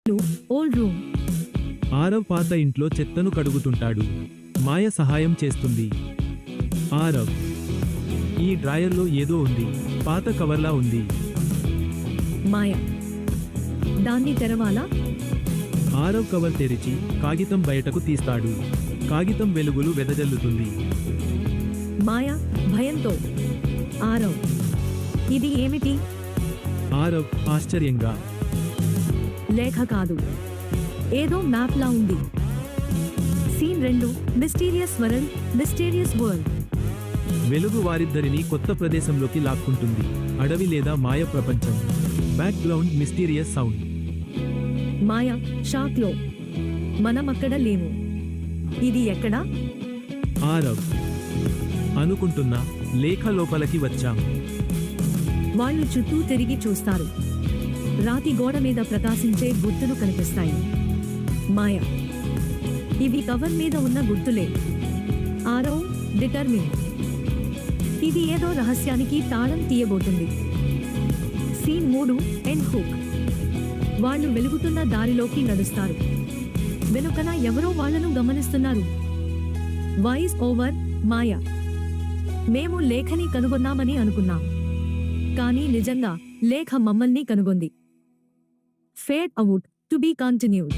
Old room. Aarav పాత ఇంట్లో చెత్తను కడుగుతుంటాడు. మాయ సహాయం చేస్తుంది. ఆరవ్, ఈ డ్రాయర్లో ఏదో ఉంది. పాత కవర్లా ఉంది. మాయ, దాన్ని తెరవాలా? ఆరవ్ కవర్ తెరిచి కాగితం బయటకు తీస్తాడు. కాగితం వెలుగులు వెదజల్లుతుంది. మాయ భయంతో, ఆరవ్, ఇది ఏమిటి? ఆరవ్ ఆశ్చర్యంగా, లేఖ కాదు, ఏదో మ్యాప్లా ఉంది. Scene 2, mysterious world, mysterious world. వెలుగు వారిద్దరిని కొత్త ప్రదేశంలోకి లాక్కుంటుంది. అడవి లేదా మాయ ప్రపంచం. Background mysterious sound. మాయ షాక్లో, మనం అక్కడ లేము. ఇది ఎక్కడా? ఆరవ్, అనుకుంటున్నా, లేఖ లోపలికి వచ్చాం. వాళ్ళు చుట్టూ తిరిగి చూస్తారు. రాతి గోడ మీద ప్రకాశించే గుర్తులు కనిపిస్తాయి. మాయ, ఇవి కవర్ మీద ఉన్న గుర్తులే. ఆరవ్ డిటర్మిన్. ఇది ఏదో రహస్యానికి తాళం తీయబోతుంది. Scene 3, end hook. వాళ్ళు వెలుగుతున్న దారిలోకి నడుస్తారు. వెనుకన ఎవరో వాళ్ళను గమనిస్తున్నారు. వాయిస్ ఓవర్, మాయ, మేము లేఖని కనుగొన్నామని అనుకున్నాం, కానీ నిజంగా లేఖ మమ్మల్ని కనుగొంది. Fade out, to be continued.